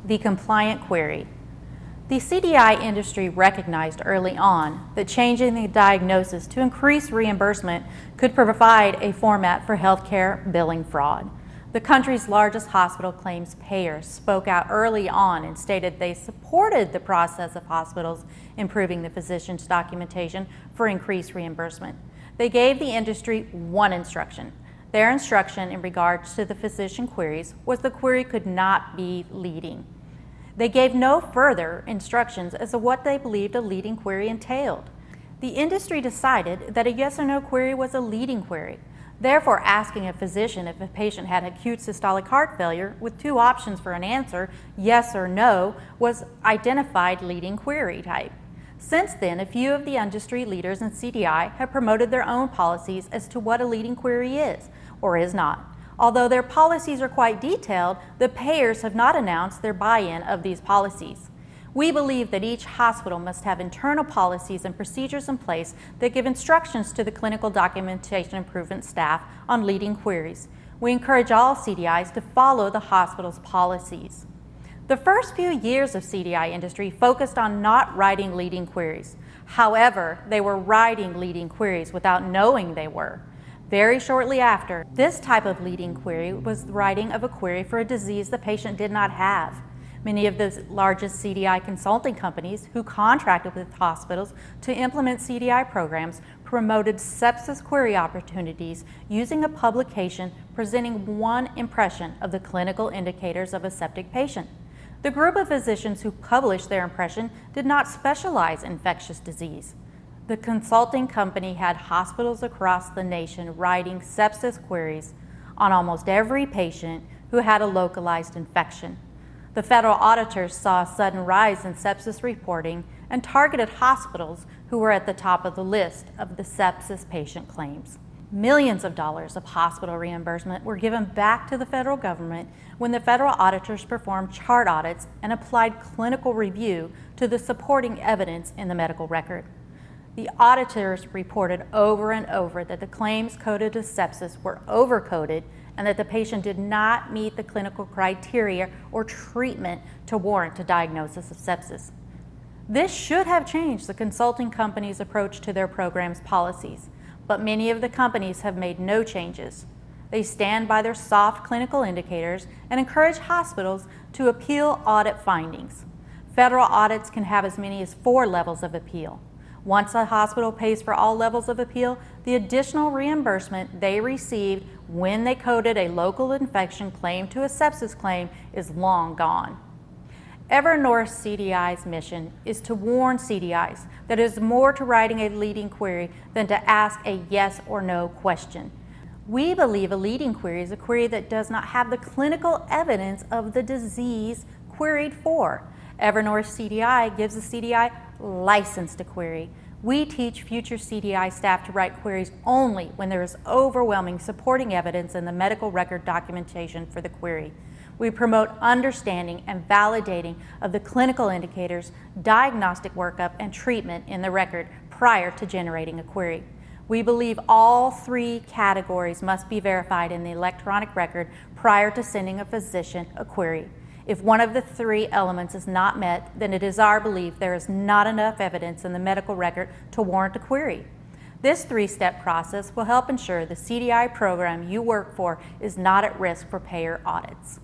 The compliant query. The CDI industry recognized early on that changing the diagnosis to increase reimbursement could provide a format for healthcare billing fraud. The country's largest hospital claims payers spoke out early on and stated they supported the process of hospitals improving the physician's documentation for increased reimbursement. They gave the industry one instruction. Their instruction in regards to the physician queries was the query could not be leading. They gave no further instructions as to what they believed a leading query entailed. The industry decided that a yes or no query was a leading query. Therefore, asking a physician if a patient had acute systolic heart failure with two options for an answer, yes or no, was identified leading query type. Since then, a few of the industry leaders in CDI have promoted their own policies as to what a leading query is or is not. Although their policies are quite detailed, the payers have not announced their buy-in of these policies. We believe that each hospital must have internal policies and procedures in place that give instructions to the clinical documentation improvement staff on leading queries. We encourage all CDIs to follow the hospital's policies. The first few years of CDI industry focused on not writing leading queries. However, they were writing leading queries without knowing they were. Very shortly after, this type of leading query was the writing of a query for a disease the patient did not have. Many of the largest CDI consulting companies who contracted with hospitals to implement CDI programs promoted sepsis query opportunities using a publication presenting one impression of the clinical indicators of a septic patient. The group of physicians who published their impression did not specialize in infectious disease. The consulting company had hospitals across the nation writing sepsis queries on almost every patient who had a localized infection. The federal auditors saw a sudden rise in sepsis reporting and targeted hospitals who were at the top of the list of the sepsis patient claims. Millions of dollars of hospital reimbursement were given back to the federal government when the federal auditors performed chart audits and applied clinical review to the supporting evidence in the medical record. The auditors reported over and over that the claims coded as sepsis were overcoded and that the patient did not meet the clinical criteria or treatment to warrant a diagnosis of sepsis. This should have changed the consulting company's approach to their program's policies, but many of the companies have made no changes. They stand by their soft clinical indicators and encourage hospitals to appeal audit findings. Federal audits can have as many as 4 levels of appeal. Once a hospital pays for all levels of appeal, the additional reimbursement they received when they coded a local infection claim to a sepsis claim is long gone. Evernorth CDI's mission is to warn CDIs that it is more to writing a leading query than to ask a yes or no question. We believe a leading query is a query that does not have the clinical evidence of the disease queried for. Evernorth CDI gives the CDI license to query. We teach future CDI staff to write queries only when there is overwhelming supporting evidence in the medical record documentation for the query. We promote understanding and validating of the clinical indicators, diagnostic workup, and treatment in the record prior to generating a query. We believe all 3 categories must be verified in the electronic record prior to sending a physician a query. If one of the 3 elements is not met, then it is our belief there is not enough evidence in the medical record to warrant a query. This 3-step process will help ensure the CDI program you work for is not at risk for payer audits.